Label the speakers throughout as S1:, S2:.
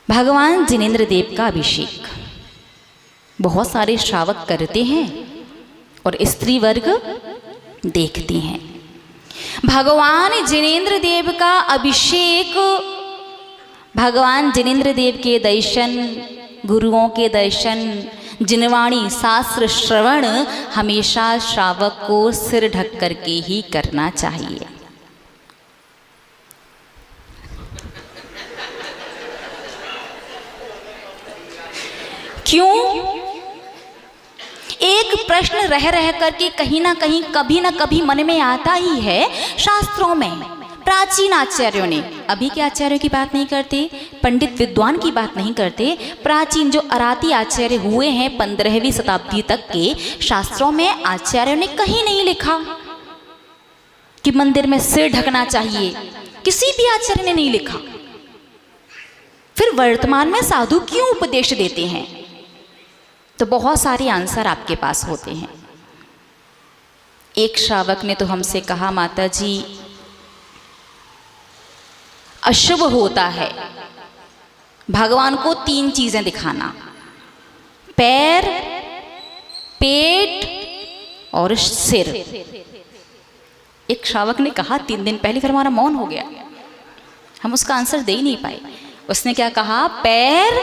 S1: भगवान जिनेंद्र देव का अभिषेक बहुत सारे श्रावक करते हैं और स्त्री वर्ग देखती हैं। भगवान जिनेंद्र देव का अभिषेक, भगवान जिनेंद्र देव के दर्शन, गुरुओं के दर्शन, जिनवाणी शास्त्र श्रवण हमेशा श्रावक को सिर ढक करके ही करना चाहिए। क्यों? एक प्रश्न रह रह करके कहीं ना कहीं कभी ना कभी मन में आता ही है। शास्त्रों में प्राचीन आचार्यों ने, अभी के आचार्यों की बात नहीं करते, पंडित विद्वान की बात नहीं करते, प्राचीन जो अराती आचार्य हुए हैं 15वीं शताब्दी तक के, शास्त्रों में आचार्यों ने कहीं नहीं लिखा कि मंदिर में सिर ढकना चाहिए। किसी भी आचार्य ने नहीं लिखा। फिर वर्तमान में साधु क्यों उपदेश देते हैं? तो बहुत सारे आंसर आपके पास होते हैं। एक श्रावक ने तो हमसे कहा, माता जी अशुभ होता है भगवान को 3 चीजें दिखाना, पैर, पेट और सिर। एक श्रावक ने कहा 3 दिन पहले, फिर हमारा मौन हो गया, हम उसका आंसर दे ही नहीं पाए। उसने क्या कहा? पैर,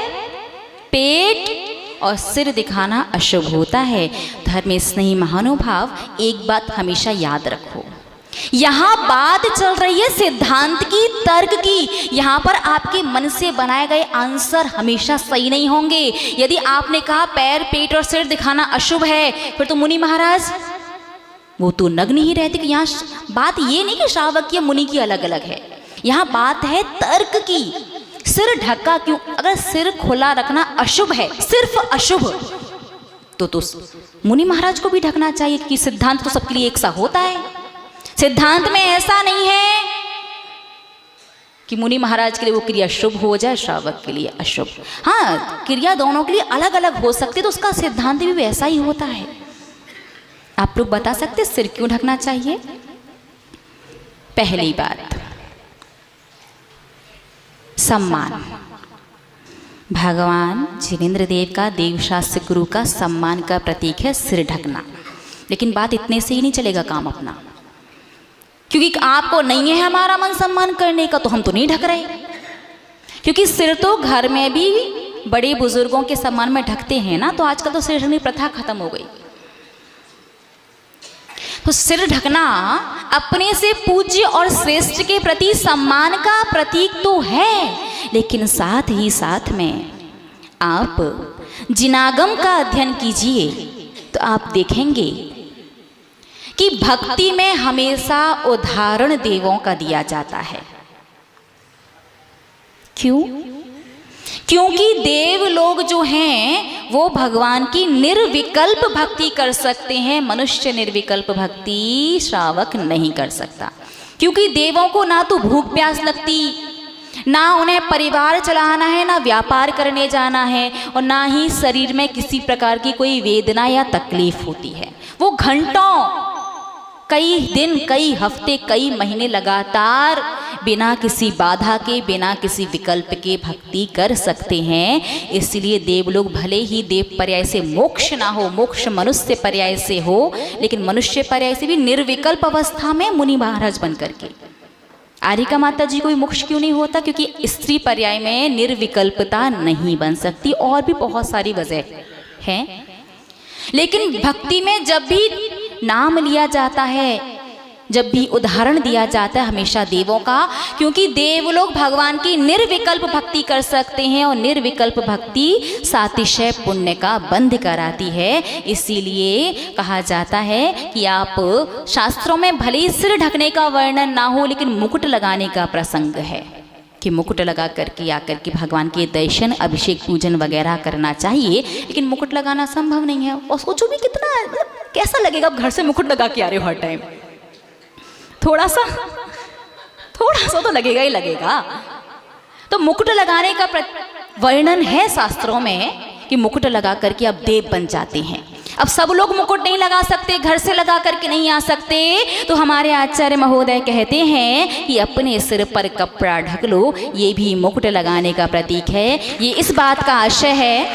S1: पेट और सिर दिखाना अशुभ होता है। धर्म स्नेही महानुभाव, एक बात हमेशा याद रखो, यहाँ बात चल रही है सिद्धांत की, तर्क की। यहाँ पर आपके मन से बनाए गए आंसर हमेशा सही नहीं होंगे। यदि आपने कहा पैर, पेट और सिर दिखाना अशुभ है, फिर तो मुनि महाराज वो तो नग्न ही रहते। कि यहाँ बात ये नहीं कि श्रावक की मुनि की अलग अलग है, यहाँ बात है तर्क की। सिर ढका क्यों? अगर सिर खुला रखना अशुभ है, सिर्फ अशुभ, तो मुनि महाराज को भी ढकना चाहिए, कि सिद्धांत तो सबके लिए एक सा होता है। सिद्धांत में ऐसा नहीं है कि मुनि महाराज के लिए वो क्रिया शुभ हो जाए, श्रावक के लिए अशुभ। हाँ, क्रिया दोनों के लिए अलग अलग हो सकती है, तो उसका सिद्धांत भी वैसा ही होता है। आप लोग बता सकते सिर क्यों ढकना चाहिए? पहली बात, सम्मान। भगवान जिनेंद्र देव का, देवशास्त्र गुरु का सम्मान का प्रतीक है सिर ढकना। लेकिन बात इतने से ही नहीं चलेगा काम अपना, क्योंकि आपको नहीं है हमारा मन सम्मान करने का, तो हम तो नहीं ढक रहे। क्योंकि सिर तो घर में भी बड़े बुजुर्गों के सम्मान में ढकते हैं ना, तो आजकल तो सिर ढकने की प्रथा खत्म हो गई। तो सिर ढकना अपने से पूज्य और श्रेष्ठ के प्रति सम्मान का प्रतीक तो है, लेकिन साथ ही साथ में आप जिनागम का अध्ययन कीजिए तो आप देखेंगे कि भक्ति में हमेशा उदाहरण देवों का दिया जाता है। क्यों? क्योंकि देव लोग जो हैं वो भगवान की निर्विकल्प भक्ति कर सकते हैं, मनुष्य निर्विकल्प भक्ति श्रावक नहीं कर सकता। क्योंकि देवों को ना तो भूख प्यास लगती, ना उन्हें परिवार चलाना है, ना व्यापार करने जाना है, और ना ही शरीर में किसी प्रकार की कोई वेदना या तकलीफ होती है। वो घंटों, कई दिन, कई हफ्ते, कई महीने लगातार बिना किसी बाधा के, बिना किसी विकल्प के भक्ति कर सकते हैं। इसलिए देव लोग भले ही देव पर्याय से मोक्ष ना हो, मोक्ष मनुष्य पर्याय से हो, लेकिन मनुष्य पर्याय से भी निर्विकल्प अवस्था में मुनि महाराज बन करके। आरिका माता जी को भी मोक्ष क्यों नहीं होता? क्योंकि स्त्री पर्याय में निर्विकल्पता नहीं बन सकती, और भी बहुत सारी वजह हैं। लेकिन भक्ति में जब भी नाम लिया जाता है, जब भी उदाहरण दिया जाता है, हमेशा देवों का, क्योंकि देव लोग भगवान की निर्विकल्प भक्ति कर सकते हैं, और निर्विकल्प भक्ति सातिशय पुण्य का बंध कराती है। इसीलिए कहा जाता है कि आप शास्त्रों में भले ही सिर ढकने का वर्णन ना हो, लेकिन मुकुट लगाने का प्रसंग है कि मुकुट लगा करके आकर के भगवान के दर्शन, अभिषेक, पूजन वगैरह करना चाहिए। लेकिन मुकुट लगाना संभव नहीं है, और सोचो भी कितना कैसा लगेगा आप घर से मुकुट लगा के आ रहे हो हर टाइम। थोड़ा सा तो लगेगा ही लगेगा। तो मुकुट लगाने का वर्णन है शास्त्रों में कि मुकुट लगा करके आप देव बन जाते हैं। अब सब लोग मुकुट नहीं लगा सकते, घर से लगा करके नहीं आ सकते, तो हमारे आचार्य महोदय कहते हैं कि अपने सिर पर कपड़ा ढक लो, ये भी मुकुट लगाने का प्रतीक है। ये इस बात का आशय है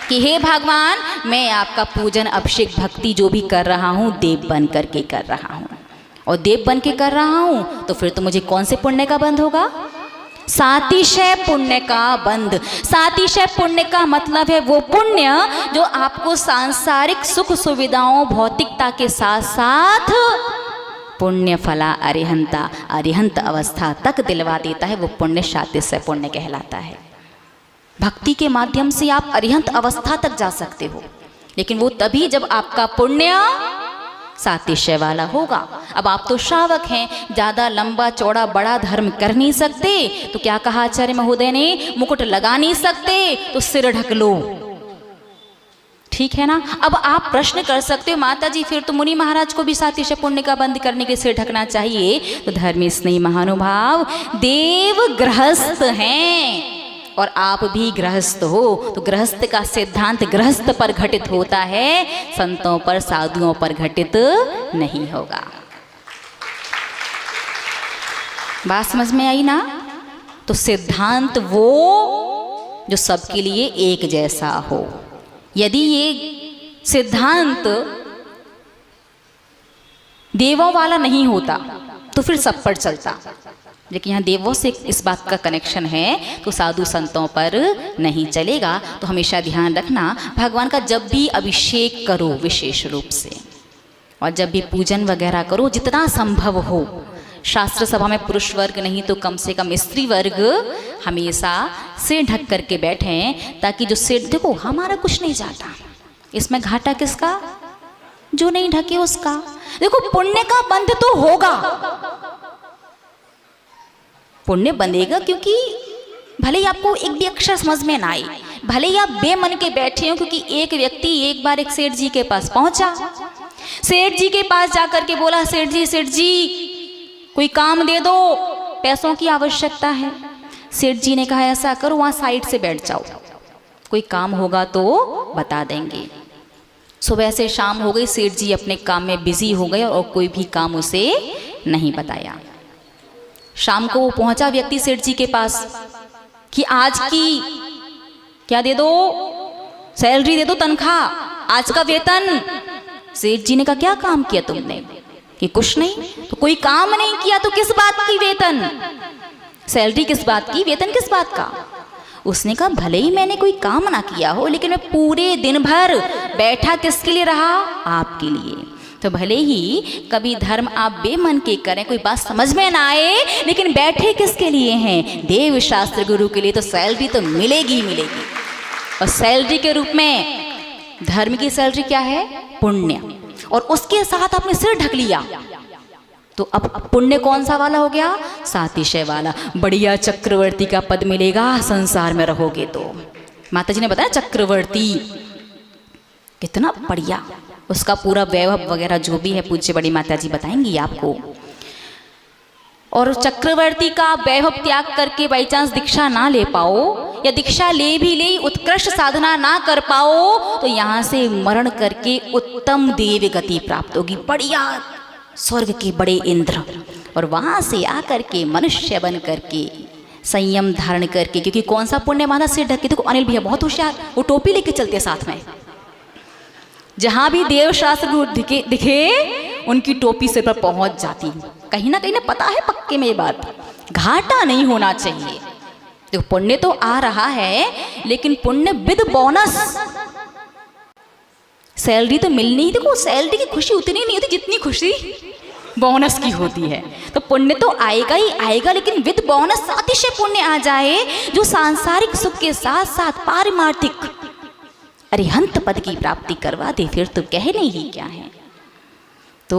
S1: कि हे भगवान, मैं आपका पूजन अभिषेक भक्ति जो भी कर रहा हूँ देव बन करके कर रहा हूँ, और देव बन के कर रहा हूँ तो फिर तो मुझे कौन से पुण्य का बंध होगा? सातिशय पुण्य का बंध। सातिशय पुण्य का मतलब है वो पुण्य जो आपको सांसारिक सुख सुविधाओं भौतिकता के साथ साथ पुण्य फला अरिहंता, अरिहंत अवस्था तक दिलवा देता है, वो पुण्य सातिशय पुण्य कहलाता है। भक्ति के माध्यम से आप अरिहंत अवस्था तक जा सकते हो, लेकिन वो तभी जब आपका पुण्य सातिशय वाला होगा। अब आप तो श्रावक हैं, ज़्यादा लंबा चौड़ा बड़ा धर्म कर नहीं सकते, तो क्या कहा आचार्य महोदय ने? मुकुट लगा नहीं सकते तो सिर ढक लो, ठीक है ना। अब आप प्रश्न कर सकते हो, माता जी फिर तो मुनि महाराज को भी सातिशय पुण्य का बंद करने के सिर ढकना चाहिए। तो धर्मी स्नेही महानुभाव, देव गृहस्थ हैं और आप भी गृहस्थ हो, तो गृहस्थ का सिद्धांत गृहस्थ पर घटित होता है, संतों पर साधुओं पर घटित नहीं होगा। बात समझ में आई ना? तो सिद्धांत वो जो सबके लिए एक जैसा हो। यदि ये सिद्धांत देवों वाला नहीं होता तो फिर सब पर चलता, लेकिन यहाँ देवों से इस बात का कनेक्शन है तो साधु संतों पर नहीं चलेगा। तो हमेशा ध्यान रखना, भगवान का जब भी अभिषेक करो विशेष रूप से, और जब भी पूजन वगैरह करो जितना संभव हो, शास्त्र सभा में पुरुष वर्ग नहीं तो कम से कम स्त्री वर्ग हमेशा सिर ढक करके बैठें, ताकि जो सिर, देखो हमारा कुछ नहीं जाता, इसमें घाटा किसका? जो नहीं ढके उसका। देखो पुण्य का बंध तो होगा, पुण्य बंधेगा, क्योंकि भले ही आपको एक भी अक्षर समझ में ना आए, भले ही आप बेमन के बैठे हो, क्योंकि एक व्यक्ति एक बार एक सेठ जी के पास पहुंचा, सेठ जी के पास जाकर के बोला, सेठ जी कोई काम दे दो, पैसों की आवश्यकता है। सेठ जी ने कहा ऐसा करो, वहां साइड से बैठ जाओ, कोई काम होगा तो बता देंगे। सुबह से शाम हो गई, सेठ जी अपने काम में बिजी हो गए और कोई भी काम उसे नहीं बताया। शाम को वो पहुंचा व्यक्ति सेठ जी के पास कि आज की क्या दे दो, सैलरी दे दो, तनख्वाह, आज का वेतन। सेठ जी ने कहा क्या काम किया तुमने? कि कुछ नहीं। तो कोई काम नहीं किया तो किस बात की वेतन? सैलरी किस बात की, वेतन किस बात का? उसने कहा भले ही मैंने कोई काम ना किया हो, लेकिन मैं पूरे दिन भर बैठा किसके लिए रहा? आपके लिए। तो भले ही कभी धर्म आप बेमन के करें, कोई बात समझ में ना आए, लेकिन बैठे किसके लिए हैं? देव शास्त्र गुरु के लिए। तो सैलरी तो मिलेगी मिलेगी, और सैलरी के रूप में धर्म की सैलरी क्या है? पुण्य। और उसके साथ आपने सिर ढक लिया, तो अब पुण्य कौन सा वाला हो गया? सातिशय वाला। बढ़िया चक्रवर्ती का पद मिलेगा संसार में रहोगे तो। माता जी ने बताया चक्रवर्ती कितना बढ़िया, उसका पूरा वैभव वगैरह जो भी है पूज्य बड़ी माता जी बताएंगी आपको। और चक्रवर्ती का वैभव त्याग करके बाई चांस दीक्षा ना ले पाओ, या दीक्षा ले भी ले उत्कृष्ट साधना ना कर पाओ, तो यहाँ से मरण करके उत्तम देव गति प्राप्त होगी, बढ़िया स्वर्ग के बड़े इंद्र। और वहाँ से आकर के मनुष्य बन करके संयम धारण करके, क्योंकि कौन सा पुण्य माना सिर ढके। देखो अनिल भैया बहुत होशियार, वो टोपी लेके चलते साथ में, जहां भी देव शास्त्र दिखे उनकी टोपी सिर पर पहुंच जाती। कहीं ना कहीं ना पता है पक्के में ये बात, घाटा नहीं होना चाहिए। देखो पुण्य तो आ रहा है, लेकिन पुण्य विद बोनस। सैलरी तो मिलनी ही, देखो सैलरी की खुशी उतनी नहीं होती जितनी खुशी बोनस की होती है। तो पुण्य तो आएगा ही आएगा, लेकिन विद बोनस अतिशय पुण्य आ जाए जो सांसारिक सुख के साथ साथ पारमार्थिक अरिहंत पद की प्राप्ति करवा दे, फिर तो कहने ही क्या है। तो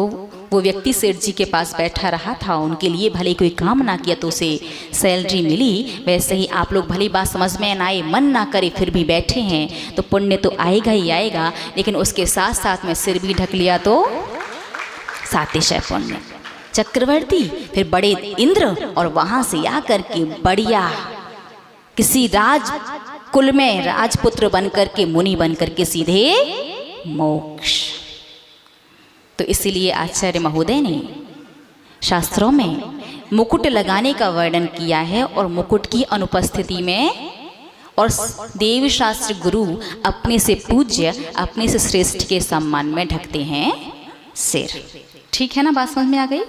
S1: वो व्यक्ति सेठ जी के पास बैठा रहा था, उनके लिए भले कोई काम ना किया तो उसे सैलरी मिली। वैसे ही आप लोग भली बात समझ में ना आए, मन ना करे, फिर भी बैठे हैं, तो पुण्य तो आएगा ही आएगा, लेकिन उसके साथ साथ में सिर भी ढक लिया तो सातिशय पुण्य। चक्रवर्ती, फिर बड़े इंद्र, और वहां से आकर के बढ़िया किसी राज कुल में राजपुत्र बनकर के, मुनि बनकर के सीधे मोक्ष। तो इसीलिए आचार्य महोदय ने शास्त्रों में मुकुट लगाने का वर्णन किया है, और मुकुट की अनुपस्थिति में, और देव शास्त्र गुरु अपने से पूज्य, अपने से श्रेष्ठ के सम्मान में ढकते हैं सिर। ठीक है ना, बात समझ में आ गई?